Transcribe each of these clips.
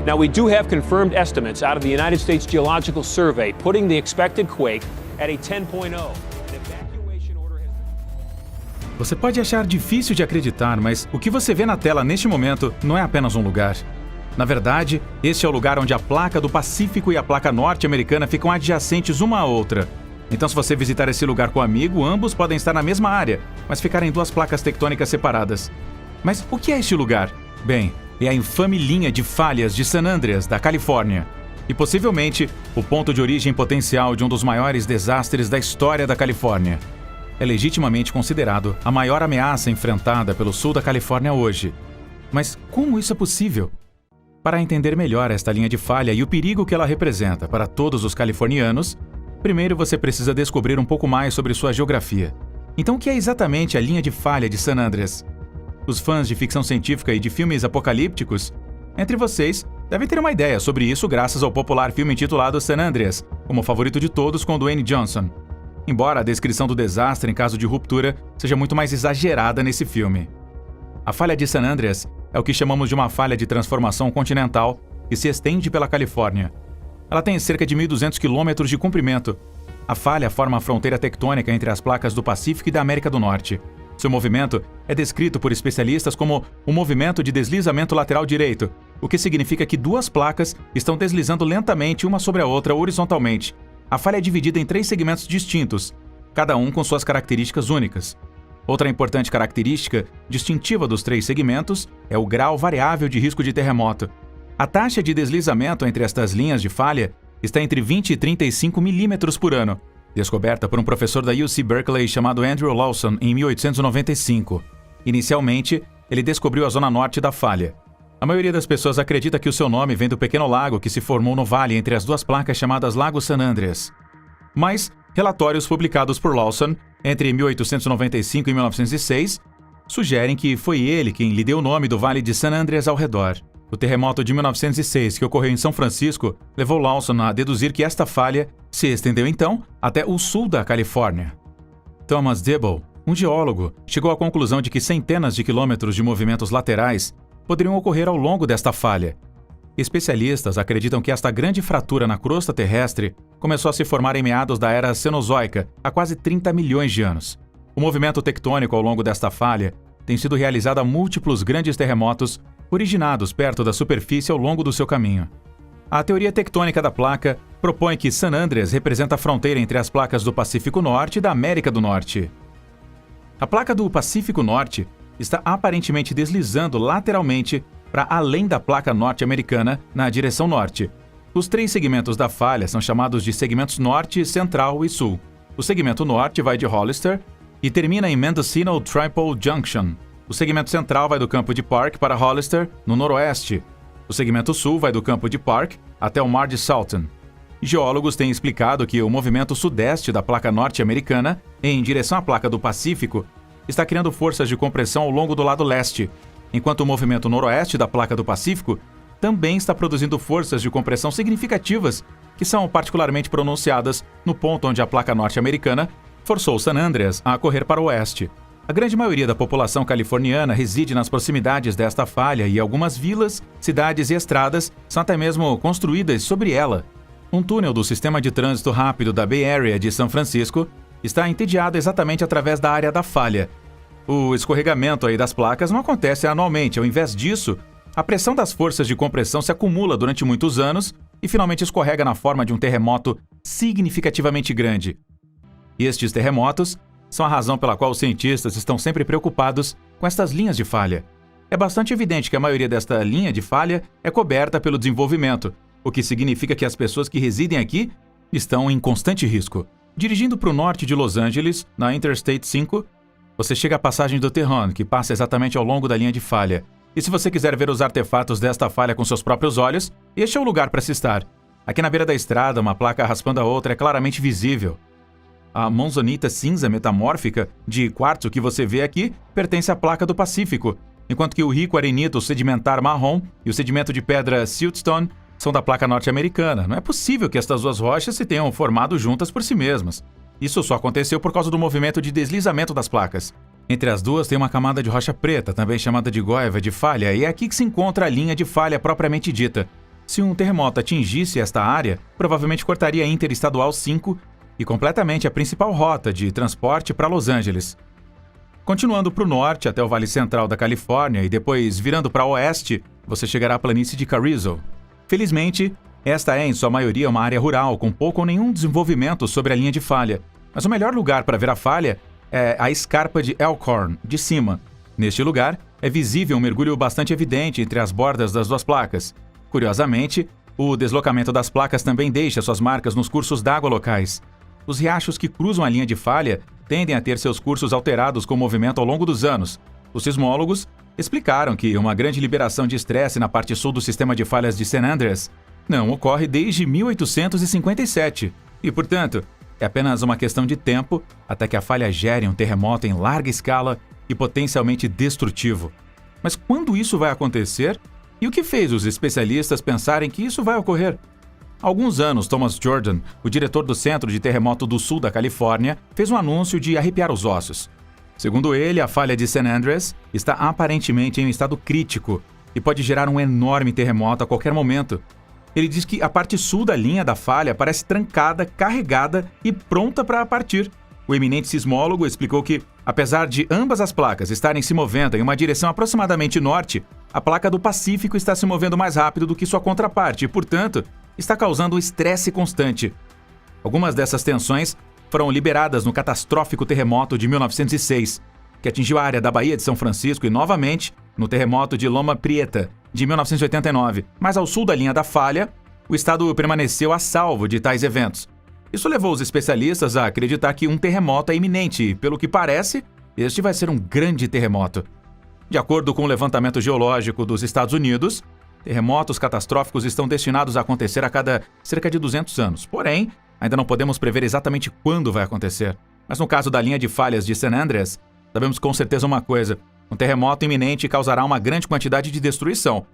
Now, we do have confirmed estimates out of the United States Geological Survey putting the expected quake at a 10.0. Você pode achar difícil de acreditar, mas o que você vê na tela neste momento não é apenas um lugar. Na verdade, este é o lugar onde a placa do Pacífico e a placa norte-americana ficam adjacentes uma à outra. Então, se você visitar esse lugar com um amigo, ambos podem estar na mesma área, mas ficarem duas placas tectônicas separadas. Mas o que é este lugar? Bem, é a infame linha de falhas de San Andreas, da Califórnia. E possivelmente o ponto de origem potencial de um dos maiores desastres da história da Califórnia. É legitimamente considerado a maior ameaça enfrentada pelo sul da Califórnia hoje. Mas como isso é possível? Para entender melhor esta linha de falha e o perigo que ela representa para todos os californianos, primeiro você precisa descobrir um pouco mais sobre sua geografia. Então, o que é exatamente a linha de falha de San Andreas? Os fãs de ficção científica e de filmes apocalípticos, entre vocês, devem ter uma ideia sobre isso graças ao popular filme intitulado San Andreas, como favorito de todos com Dwayne Johnson. Embora a descrição do desastre em caso de ruptura seja muito mais exagerada nesse filme. A falha de San Andreas é o que chamamos de uma falha de transformação continental que se estende pela Califórnia. Ela tem cerca de 1.200 quilômetros de comprimento. A falha forma a fronteira tectônica entre as placas do Pacífico e da América do Norte. Seu movimento é descrito por especialistas como um movimento de deslizamento lateral direito, o que significa que duas placas estão deslizando lentamente uma sobre a outra horizontalmente. A falha é dividida em 3 segmentos distintos, cada um com suas características únicas. Outra importante característica distintiva dos 3 segmentos é o grau variável de risco de terremoto. A taxa de deslizamento entre estas linhas de falha está entre 20 e 35 milímetros por ano, descoberta por um professor da UC Berkeley chamado Andrew Lawson em 1895. Inicialmente, ele descobriu a zona norte da falha. A maioria das pessoas acredita que o seu nome vem do pequeno lago que se formou no vale entre as duas placas chamadas Lago San Andreas. Mas relatórios publicados por Lawson entre 1895 e 1906 sugerem que foi ele quem lhe deu o nome do Vale de San Andreas ao redor. O terremoto de 1906, que ocorreu em São Francisco, levou Lawson a deduzir que esta falha se estendeu então até o sul da Califórnia. Thomas Dibble, um geólogo, chegou à conclusão de que centenas de quilômetros de movimentos laterais poderiam ocorrer ao longo desta falha. Especialistas acreditam que esta grande fratura na crosta terrestre começou a se formar em meados da era Cenozoica, há quase 30 milhões de anos. O movimento tectônico ao longo desta falha tem sido realizado a múltiplos grandes terremotos originados perto da superfície ao longo do seu caminho. A teoria tectônica da placa propõe que San Andreas representa a fronteira entre as placas do Pacífico Norte e da América do Norte. A placa do Pacífico Norte está aparentemente deslizando lateralmente para além da placa norte-americana na direção norte. Os 3 segmentos da falha são chamados de segmentos norte, central e sul. O segmento norte vai de Hollister e termina em Mendocino Triple Junction. O segmento central vai do campo de Park para Hollister, no noroeste. O segmento sul vai do campo de Park até o mar de Salton. Geólogos têm explicado que o movimento sudeste da placa norte-americana, em direção à placa do Pacífico, está criando forças de compressão ao longo do lado leste, enquanto o movimento noroeste da placa do Pacífico também está produzindo forças de compressão significativas, que são particularmente pronunciadas no ponto onde a placa norte-americana forçou San Andreas a correr para o oeste. A grande maioria da população californiana reside nas proximidades desta falha e algumas vilas, cidades e estradas são até mesmo construídas sobre ela. Um túnel do sistema de trânsito rápido da Bay Area de São Francisco está entediado exatamente através da área da falha. O escorregamento aí das placas não acontece anualmente. Ao invés disso, a pressão das forças de compressão se acumula durante muitos anos e finalmente escorrega na forma de um terremoto significativamente grande. E estes terremotos são a razão pela qual os cientistas estão sempre preocupados com estas linhas de falha. É bastante evidente que a maioria desta linha de falha é coberta pelo desenvolvimento, o que significa que as pessoas que residem aqui estão em constante risco. Dirigindo para o norte de Los Angeles, na Interstate 5, você chega à passagem do Tejon, que passa exatamente ao longo da linha de falha. E se você quiser ver os artefatos desta falha com seus próprios olhos, este é o lugar para se estar. Aqui na beira da estrada, uma placa raspando a outra é claramente visível. A monzonita cinza metamórfica de quartzo que você vê aqui pertence à placa do Pacífico, enquanto que o rico arenito sedimentar marrom e o sedimento de pedra siltstone são da placa norte-americana. Não é possível que estas duas rochas se tenham formado juntas por si mesmas. Isso só aconteceu por causa do movimento de deslizamento das placas. Entre as duas tem uma camada de rocha preta, também chamada de goiva de falha, e é aqui que se encontra a linha de falha propriamente dita. Se um terremoto atingisse esta área, provavelmente cortaria a Interestadual 5 e completamente a principal rota de transporte para Los Angeles. Continuando para o norte até o Vale Central da Califórnia e depois virando para o oeste, você chegará à planície de Carrizo. Felizmente, esta é em sua maioria uma área rural com pouco ou nenhum desenvolvimento sobre a linha de falha, mas o melhor lugar para ver a falha é a escarpa de Elkhorn, de cima. Neste lugar, é visível um mergulho bastante evidente entre as bordas das duas placas. Curiosamente, o deslocamento das placas também deixa suas marcas nos cursos d'água locais. Os riachos que cruzam a linha de falha tendem a ter seus cursos alterados com o movimento ao longo dos anos. Os sismólogos explicaram que uma grande liberação de estresse na parte sul do sistema de falhas de San Andreas não ocorre desde 1857 e, portanto, é apenas uma questão de tempo até que a falha gere um terremoto em larga escala e potencialmente destrutivo. Mas quando isso vai acontecer? E o que fez os especialistas pensarem que isso vai ocorrer? Há alguns anos, Thomas Jordan, o diretor do Centro de Terremoto do Sul da Califórnia, fez um anúncio de arrepiar os ossos. Segundo ele, a falha de San Andreas está aparentemente em um estado crítico e pode gerar um enorme terremoto a qualquer momento. Ele diz que a parte sul da linha da falha parece trancada, carregada e pronta para partir. O eminente sismólogo explicou que, apesar de ambas as placas estarem se movendo em uma direção aproximadamente norte, a placa do Pacífico está se movendo mais rápido do que sua contraparte e, portanto, está causando um estresse constante. Algumas dessas tensões foram liberadas no catastrófico terremoto de 1906, que atingiu a área da Baía de São Francisco e, novamente, no terremoto de Loma Prieta, de 1989. Mas ao sul da linha da falha, o estado permaneceu a salvo de tais eventos. Isso levou os especialistas a acreditar que um terremoto é iminente e, pelo que parece, este vai ser um grande terremoto. De acordo com o levantamento geológico dos Estados Unidos, terremotos catastróficos estão destinados a acontecer a cada cerca de 200 anos. Porém, ainda não podemos prever exatamente quando vai acontecer. Mas no caso da linha de falhas de San Andreas, sabemos com certeza uma coisa: um terremoto iminente causará uma grande quantidade de destruição.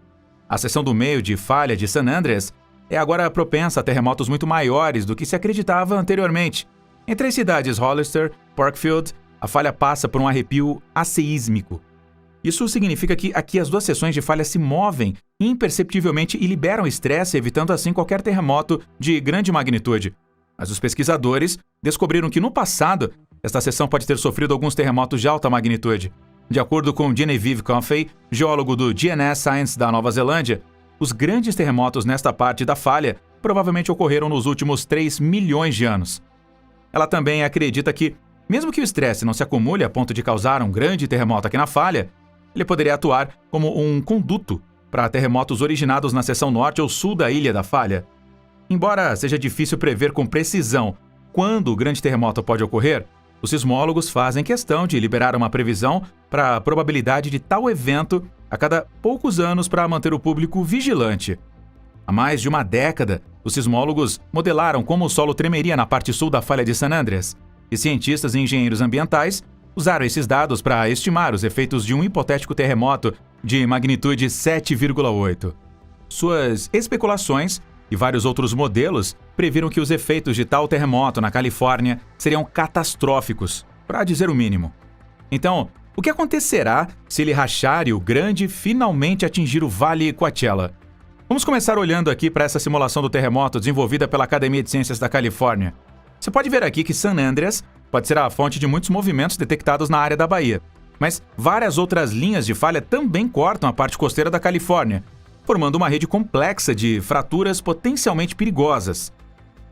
A seção do meio de falha de San Andreas é agora propensa a terremotos muito maiores do que se acreditava anteriormente. Entre as cidades Hollister e Parkfield, a falha passa por um arrepio asseísmico. Isso significa que aqui as duas seções de falha se movem imperceptivelmente e liberam estresse, evitando assim qualquer terremoto de grande magnitude. Mas os pesquisadores descobriram que no passado, esta seção pode ter sofrido alguns terremotos de alta magnitude. De acordo com Genevieve Coffey, geólogo do GNS Science da Nova Zelândia, os grandes terremotos nesta parte da falha provavelmente ocorreram nos últimos 3 milhões de anos. Ela também acredita que, mesmo que o estresse não se acumule a ponto de causar um grande terremoto aqui na falha, ele poderia atuar como um conduto para terremotos originados na seção norte ou sul da ilha da falha. Embora seja difícil prever com precisão quando o grande terremoto pode ocorrer, os sismólogos fazem questão de liberar uma previsão para a probabilidade de tal evento a cada poucos anos para manter o público vigilante. Há mais de uma década, os sismólogos modelaram como o solo tremeria na parte sul da falha de San Andreas, e cientistas e engenheiros ambientais usaram esses dados para estimar os efeitos de um hipotético terremoto de magnitude 7,8. Suas especulações e vários outros modelos previram que os efeitos de tal terremoto na Califórnia seriam catastróficos, para dizer o mínimo. Então, o que acontecerá se ele rachar e o grande finalmente atingir o Vale Coachella? Vamos começar olhando aqui para essa simulação do terremoto desenvolvida pela Academia de Ciências da Califórnia. Você pode ver aqui que San Andreas pode ser a fonte de muitos movimentos detectados na área da Bahia, mas várias outras linhas de falha também cortam a parte costeira da Califórnia, formando uma rede complexa de fraturas potencialmente perigosas.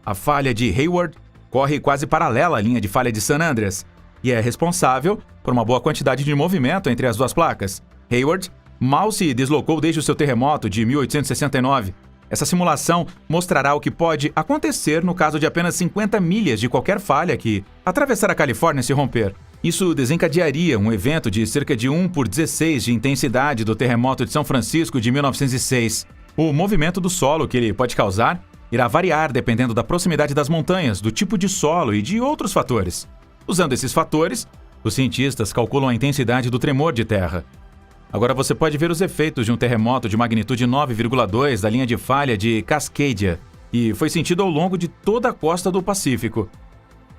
A falha de Hayward corre quase paralela à linha de falha de San Andreas e é responsável por uma boa quantidade de movimento entre as duas placas. Hayward mal se deslocou desde o seu terremoto de 1869. Essa simulação mostrará o que pode acontecer no caso de apenas 50 milhas de qualquer falha que atravessar a Califórnia se romper. Isso desencadearia um evento de cerca de 1/16 de intensidade do terremoto de São Francisco de 1906. O movimento do solo que ele pode causar irá variar dependendo da proximidade das montanhas, do tipo de solo e de outros fatores. Usando esses fatores, os cientistas calculam a intensidade do tremor de terra. Agora você pode ver os efeitos de um terremoto de magnitude 9,2 da linha de falha de Cascadia, e foi sentido ao longo de toda a costa do Pacífico.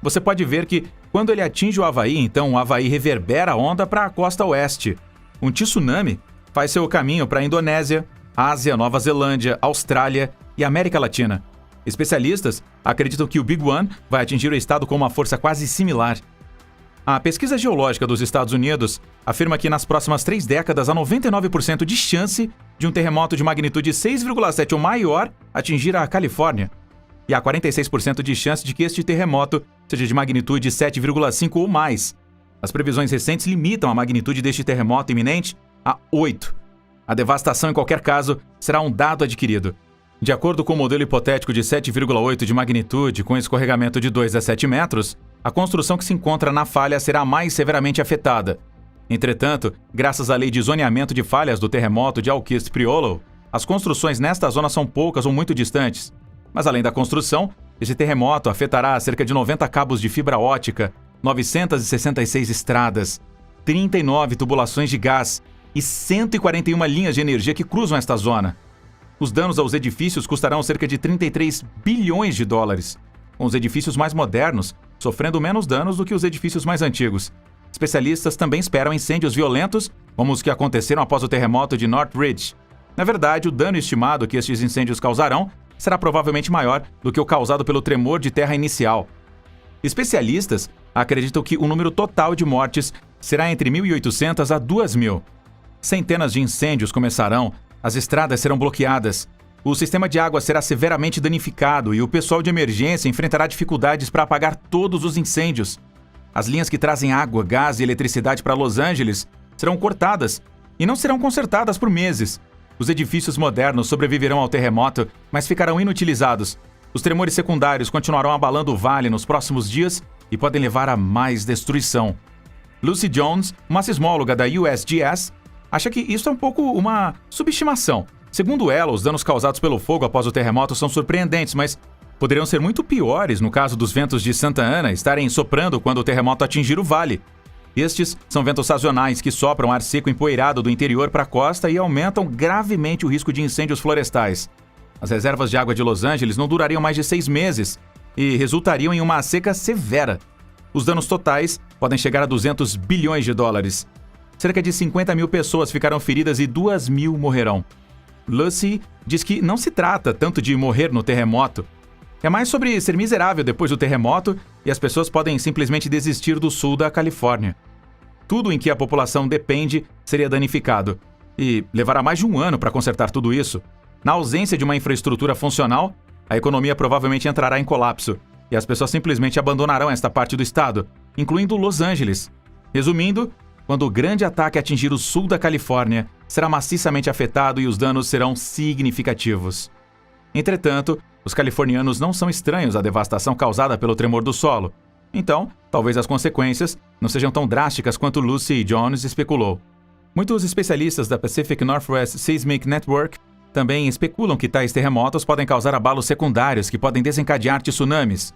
Você pode ver que, quando ele atinge o Havaí, então o Havaí reverbera a onda para a costa oeste. Um tsunami faz seu caminho para a Indonésia, Ásia, Nova Zelândia, Austrália e América Latina. Especialistas acreditam que o Big One vai atingir o estado com uma força quase similar. A pesquisa geológica dos Estados Unidos afirma que nas próximas 3 décadas há 99% de chance de um terremoto de magnitude 6,7 ou maior atingir a Califórnia. E há 46% de chance de que este terremoto seja de magnitude 7,5 ou mais. As previsões recentes limitam a magnitude deste terremoto iminente a 8. A devastação, em qualquer caso, será um dado adquirido. De acordo com o modelo hipotético de 7,8 de magnitude, com escorregamento de 2 a 7 metros, a construção que se encontra na falha será mais severamente afetada. Entretanto, graças à lei de zoneamento de falhas do terremoto de Aukist-Priolo, as construções nesta zona são poucas ou muito distantes. Mas além da construção, este terremoto afetará cerca de 90 cabos de fibra ótica, 966 estradas, 39 tubulações de gás e 141 linhas de energia que cruzam esta zona. Os danos aos edifícios custarão cerca de 33 bilhões de dólares, com os edifícios mais modernos sofrendo menos danos do que os edifícios mais antigos. Especialistas também esperam incêndios violentos, como os que aconteceram após o terremoto de Northridge. Na verdade, o dano estimado que estes incêndios causarão será provavelmente maior do que o causado pelo tremor de terra inicial. Especialistas acreditam que o número total de mortes será entre 1.800 a 2.000. Centenas de incêndios começarão, as estradas serão bloqueadas, o sistema de água será severamente danificado e o pessoal de emergência enfrentará dificuldades para apagar todos os incêndios. As linhas que trazem água, gás e eletricidade para Los Angeles serão cortadas e não serão consertadas por meses. Os edifícios modernos sobreviverão ao terremoto, mas ficarão inutilizados. Os tremores secundários continuarão abalando o vale nos próximos dias e podem levar a mais destruição. Lucy Jones, uma sismóloga da USGS, acha que isso é um pouco uma subestimação. Segundo ela, os danos causados pelo fogo após o terremoto são surpreendentes, mas poderiam ser muito piores no caso dos ventos de Santa Ana estarem soprando quando o terremoto atingir o vale. Estes são ventos sazonais que sopram ar seco empoeirado do interior para a costa e aumentam gravemente o risco de incêndios florestais. As reservas de água de Los Angeles não durariam mais de 6 meses e resultariam em uma seca severa. Os danos totais podem chegar a 200 bilhões de dólares. Cerca de 50 mil pessoas ficarão feridas e 2.000 morrerão. Lucy diz que não se trata tanto de morrer no terremoto. É mais sobre ser miserável depois do terremoto e as pessoas podem simplesmente desistir do sul da Califórnia. Tudo em que a população depende seria danificado e levará mais de 1 ano para consertar tudo isso. Na ausência de uma infraestrutura funcional, a economia provavelmente entrará em colapso e as pessoas simplesmente abandonarão esta parte do estado, incluindo Los Angeles. Resumindo, quando o grande ataque atingir o sul da Califórnia, será maciçamente afetado e os danos serão significativos. Entretanto, os californianos não são estranhos à devastação causada pelo tremor do solo. Então, talvez as consequências não sejam tão drásticas quanto Lucy Jones especulou. Muitos especialistas da Pacific Northwest Seismic Network também especulam que tais terremotos podem causar abalos secundários que podem desencadear tsunamis.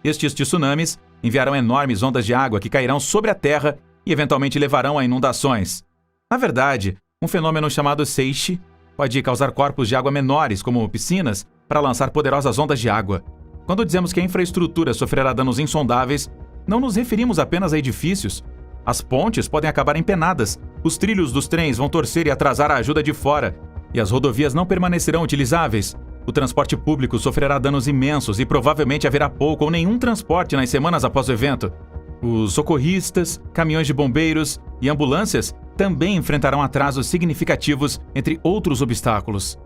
Estes tsunamis enviarão enormes ondas de água que cairão sobre a terra e eventualmente levarão a inundações. Na verdade, um fenômeno chamado Seiche pode causar corpos de água menores, como piscinas, para lançar poderosas ondas de água. Quando dizemos que a infraestrutura sofrerá danos insondáveis, não nos referimos apenas a edifícios. As pontes podem acabar empenadas, os trilhos dos trens vão torcer e atrasar a ajuda de fora, e as rodovias não permanecerão utilizáveis. O transporte público sofrerá danos imensos e provavelmente haverá pouco ou nenhum transporte nas semanas após o evento. Os socorristas, caminhões de bombeiros e ambulâncias também enfrentarão atrasos significativos, entre outros obstáculos.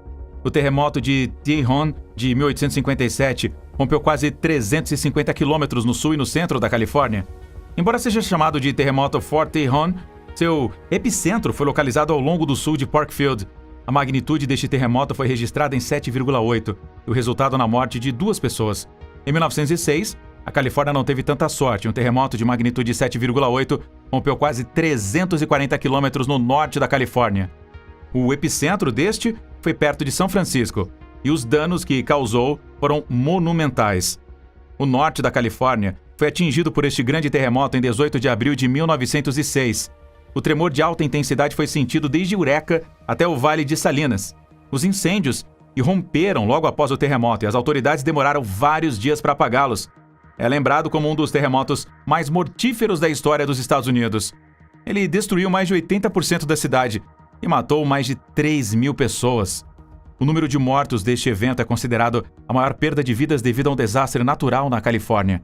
O terremoto de Tijuana, de 1857, rompeu quase 350 quilômetros no sul e no centro da Califórnia. Embora seja chamado de terremoto Fort Tijuana, seu epicentro foi localizado ao longo do sul de Parkfield. A magnitude deste terremoto foi registrada em 7,8, e o resultado na morte de 2 pessoas. Em 1906, a Califórnia não teve tanta sorte. Um terremoto de magnitude 7,8 rompeu quase 340 quilômetros no norte da Califórnia. O epicentro deste foi perto de São Francisco, e os danos que causou foram monumentais. O norte da Califórnia foi atingido por este grande terremoto em 18 de abril de 1906. O tremor de alta intensidade foi sentido desde Eureka até o Vale de Salinas. Os incêndios irromperam logo após o terremoto e as autoridades demoraram vários dias para apagá-los. É lembrado como um dos terremotos mais mortíferos da história dos Estados Unidos. Ele destruiu mais de 80% da cidade e matou mais de 3.000 pessoas. O número de mortos deste evento é considerado a maior perda de vidas devido a um desastre natural na Califórnia.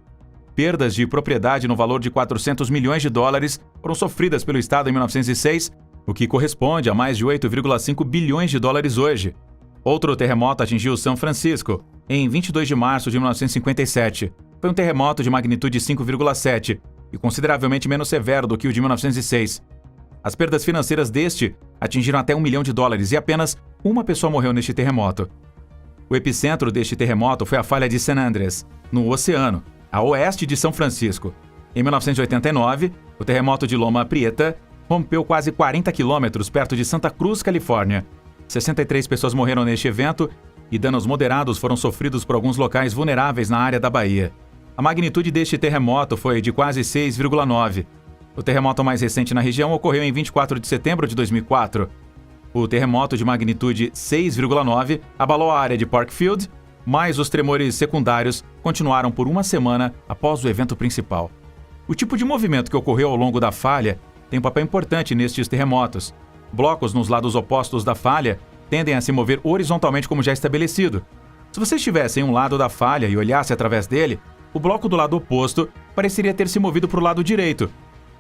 Perdas de propriedade no valor de 400 milhões de dólares foram sofridas pelo estado em 1906, o que corresponde a mais de 8,5 bilhões de dólares hoje. Outro terremoto atingiu São Francisco, em 22 de março de 1957. Foi um terremoto de magnitude 5,7 e consideravelmente menos severo do que o de 1906. As perdas financeiras deste atingiram até $1 milhão e apenas uma pessoa morreu neste terremoto. O epicentro deste terremoto foi a falha de San Andreas, no oceano, a oeste de São Francisco. Em 1989, o terremoto de Loma Prieta rompeu quase 40 quilômetros perto de Santa Cruz, Califórnia. 63 pessoas morreram neste evento e danos moderados foram sofridos por alguns locais vulneráveis na área da Bahia. A magnitude deste terremoto foi de quase 6,9. O terremoto mais recente na região ocorreu em 24 de setembro de 2004. O terremoto de magnitude 6,9 abalou a área de Parkfield, mas os tremores secundários continuaram por uma semana após o evento principal. O tipo de movimento que ocorreu ao longo da falha tem um papel importante nestes terremotos. Blocos nos lados opostos da falha tendem a se mover horizontalmente como já estabelecido. Se você estivesse em um lado da falha e olhasse através dele, o bloco do lado oposto pareceria ter se movido para o lado direito.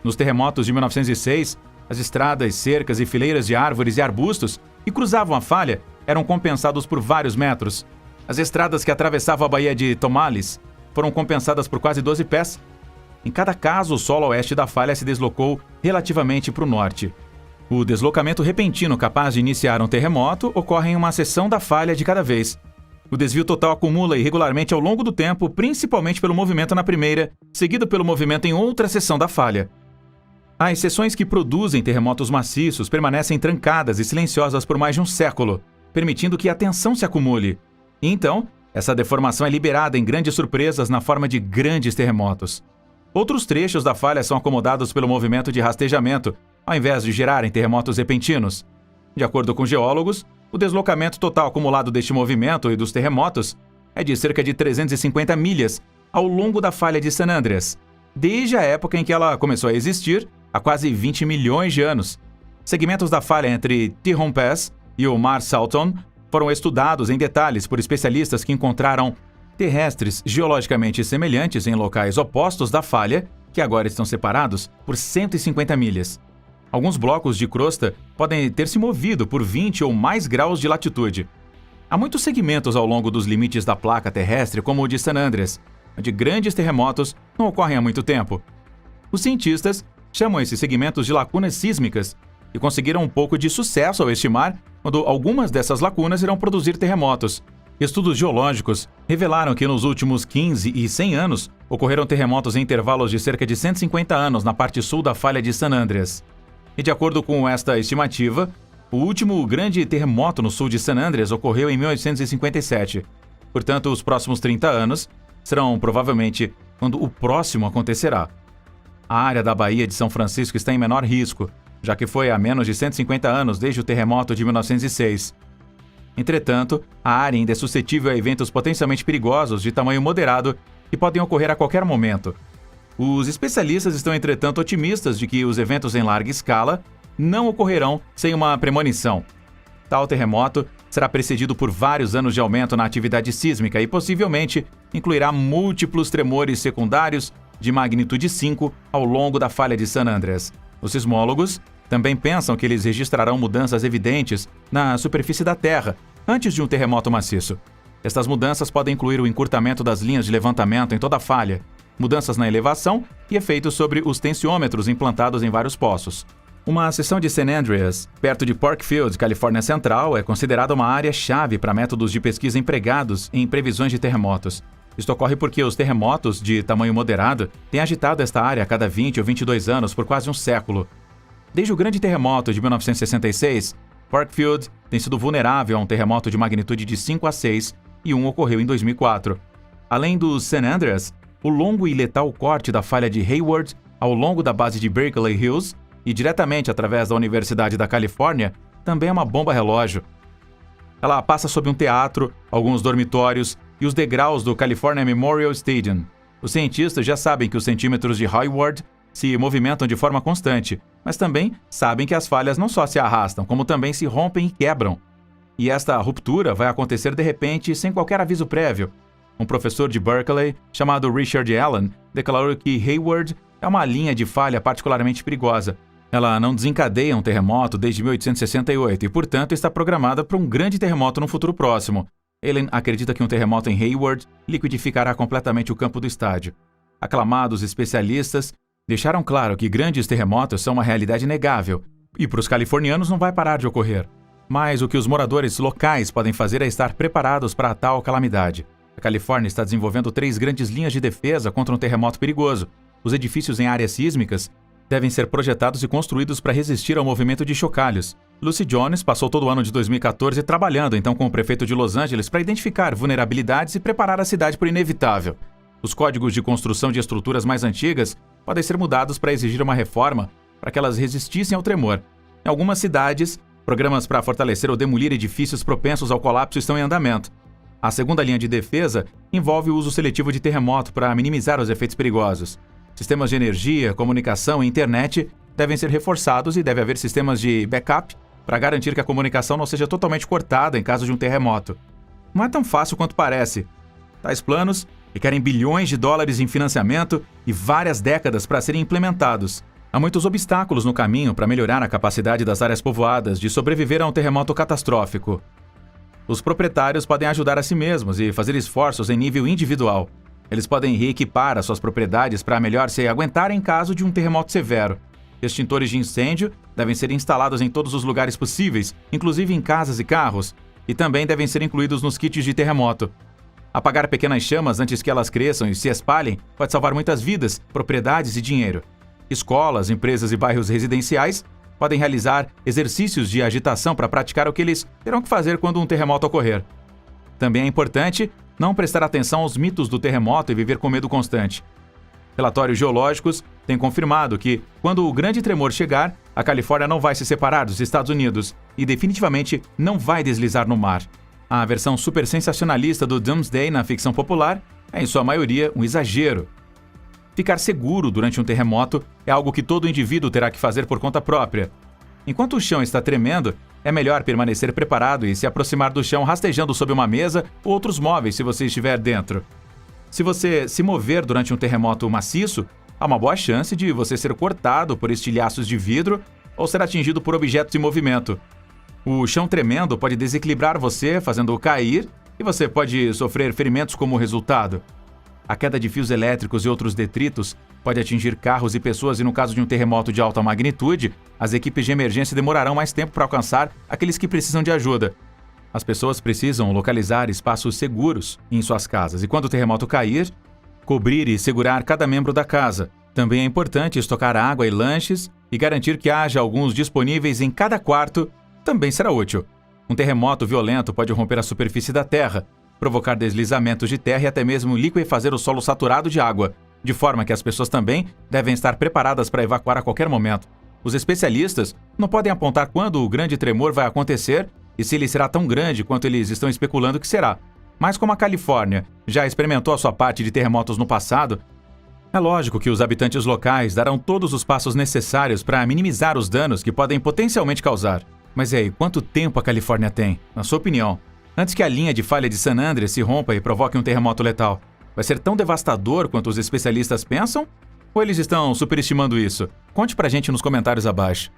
Nos terremotos de 1906, as estradas, cercas e fileiras de árvores e arbustos que cruzavam a falha eram compensados por vários metros. As estradas que atravessavam a Baía de Tomales foram compensadas por quase 12 pés. Em cada caso, o solo oeste da falha se deslocou relativamente para o norte. O deslocamento repentino capaz de iniciar um terremoto ocorre em uma seção da falha de cada vez. O desvio total acumula irregularmente ao longo do tempo, principalmente pelo movimento na primeira, seguido pelo movimento em outra seção da falha. As seções que produzem terremotos maciços permanecem trancadas e silenciosas por mais de um século, permitindo que a tensão se acumule. E então, essa deformação é liberada em grandes surpresas na forma de grandes terremotos. Outros trechos da falha são acomodados pelo movimento de rastejamento, ao invés de gerarem terremotos repentinos. De acordo com geólogos, o deslocamento total acumulado deste movimento e dos terremotos é de cerca de 350 milhas ao longo da falha de San Andreas, desde a época em que ela começou a existir, há quase 20 milhões de anos. Segmentos da falha entre Tejon Pass e o Mar Salton foram estudados em detalhes por especialistas que encontraram terrestres geologicamente semelhantes em locais opostos da falha, que agora estão separados por 150 milhas. Alguns blocos de crosta podem ter se movido por 20 ou mais graus de latitude. Há muitos segmentos ao longo dos limites da placa terrestre, como o de San Andreas, onde grandes terremotos não ocorrem há muito tempo. Os cientistas chamam esses segmentos de lacunas sísmicas e conseguiram um pouco de sucesso ao estimar quando algumas dessas lacunas irão produzir terremotos. Estudos geológicos revelaram que nos últimos 15 e 100 anos ocorreram terremotos em intervalos de cerca de 150 anos na parte sul da falha de San Andreas. E de acordo com esta estimativa, o último grande terremoto no sul de San Andreas ocorreu em 1857. Portanto, os próximos 30 anos serão provavelmente quando o próximo acontecerá. A área da Baía de São Francisco está em menor risco, já que foi há menos de 150 anos desde o terremoto de 1906. Entretanto, a área ainda é suscetível a eventos potencialmente perigosos de tamanho moderado que podem ocorrer a qualquer momento. Os especialistas estão, entretanto, otimistas de que os eventos em larga escala não ocorrerão sem uma premonição. Tal terremoto será precedido por vários anos de aumento na atividade sísmica e possivelmente incluirá múltiplos tremores secundários de magnitude 5 ao longo da falha de San Andreas. Os sismólogos também pensam que eles registrarão mudanças evidentes na superfície da Terra antes de um terremoto maciço. Estas mudanças podem incluir o encurtamento das linhas de levantamento em toda a falha, mudanças na elevação e efeitos sobre os tensiômetros implantados em vários poços. Uma seção de San Andreas, perto de Parkfield, Califórnia Central, é considerada uma área-chave para métodos de pesquisa empregados em previsões de terremotos. Isto ocorre porque os terremotos de tamanho moderado têm agitado esta área a cada 20 ou 22 anos por quase um século. Desde o grande terremoto de 1966, Parkfield tem sido vulnerável a um terremoto de magnitude de 5 a 6 e um ocorreu em 2004. Além do San Andreas, o longo e letal corte da falha de Hayward ao longo da base de Berkeley Hills e diretamente através da Universidade da Califórnia também é uma bomba relógio. Ela passa sob um teatro, alguns dormitórios e os degraus do California Memorial Stadium. Os cientistas já sabem que os centímetros de Hayward se movimentam de forma constante mas também sabem que as falhas não só se arrastam, como também se rompem e quebram. E esta ruptura vai acontecer de repente, sem qualquer aviso prévio. Um professor de Berkeley, chamado Richard Allen, declarou que Hayward é uma linha de falha particularmente perigosa. Ela não desencadeia um terremoto desde 1868 e, portanto, está programada para um grande terremoto no futuro próximo. Allen acredita que um terremoto em Hayward liquidificará completamente o campo do estádio. Aclamados especialistas deixaram claro que grandes terremotos são uma realidade inegável e para os californianos não vai parar de ocorrer. Mas o que os moradores locais podem fazer é estar preparados para tal calamidade. A Califórnia está desenvolvendo 3 grandes linhas de defesa contra um terremoto perigoso. Os edifícios em áreas sísmicas devem ser projetados e construídos para resistir ao movimento de chocalhos. Lucy Jones passou todo o ano de 2014 trabalhando então com o prefeito de Los Angeles para identificar vulnerabilidades e preparar a cidade para o inevitável. Os códigos de construção de estruturas mais antigas podem ser mudados para exigir uma reforma para que elas resistissem ao tremor. Em algumas cidades, programas para fortalecer ou demolir edifícios propensos ao colapso estão em andamento. A segunda linha de defesa envolve o uso seletivo de terremoto para minimizar os efeitos perigosos. Sistemas de energia, comunicação e internet devem ser reforçados e deve haver sistemas de backup para garantir que a comunicação não seja totalmente cortada em caso de um terremoto. Não é tão fácil quanto parece. Tais planos requerem bilhões de dólares em financiamento e várias décadas para serem implementados. Há muitos obstáculos no caminho para melhorar a capacidade das áreas povoadas de sobreviver a um terremoto catastrófico. Os proprietários podem ajudar a si mesmos e fazer esforços em nível individual. Eles podem reequipar as suas propriedades para melhor se aguentar em caso de um terremoto severo. Extintores de incêndio devem ser instalados em todos os lugares possíveis, inclusive em casas e carros, e também devem ser incluídos nos kits de terremoto. Apagar pequenas chamas antes que elas cresçam e se espalhem pode salvar muitas vidas, propriedades e dinheiro. Escolas, empresas e bairros residenciais podem realizar exercícios de agitação para praticar o que eles terão que fazer quando um terremoto ocorrer. Também é importante não prestar atenção aos mitos do terremoto e viver com medo constante. Relatórios geológicos têm confirmado que, quando o grande tremor chegar, a Califórnia não vai se separar dos Estados Unidos e definitivamente não vai deslizar no mar. A versão super sensacionalista do Doomsday na ficção popular é, em sua maioria, um exagero. Ficar seguro durante um terremoto é algo que todo indivíduo terá que fazer por conta própria. Enquanto o chão está tremendo, é melhor permanecer preparado e se aproximar do chão rastejando sob uma mesa ou outros móveis se você estiver dentro. Se você se mover durante um terremoto maciço, há uma boa chance de você ser cortado por estilhaços de vidro ou ser atingido por objetos em movimento. O chão tremendo pode desequilibrar você, fazendo-o cair, e você pode sofrer ferimentos como resultado. A queda de fios elétricos e outros detritos pode atingir carros e pessoas e, no caso de um terremoto de alta magnitude, as equipes de emergência demorarão mais tempo para alcançar aqueles que precisam de ajuda. As pessoas precisam localizar espaços seguros em suas casas e, quando o terremoto cair, cobrir e segurar cada membro da casa. Também é importante estocar água e lanches e garantir que haja alguns disponíveis em cada quarto, também será útil. Um terremoto violento pode romper a superfície da terra, provocar deslizamentos de terra e até mesmo liquefazer o solo saturado de água, de forma que as pessoas também devem estar preparadas para evacuar a qualquer momento. Os especialistas não podem apontar quando o grande tremor vai acontecer e se ele será tão grande quanto eles estão especulando que será. Mas como a Califórnia já experimentou a sua parte de terremotos no passado, é lógico que os habitantes locais darão todos os passos necessários para minimizar os danos que podem potencialmente causar. Mas e aí, quanto tempo a Califórnia tem, na sua opinião, antes que a linha de falha de San Andreas se rompa e provoque um terremoto letal? Vai ser tão devastador quanto os especialistas pensam? Ou eles estão superestimando isso? Conte pra gente nos comentários abaixo.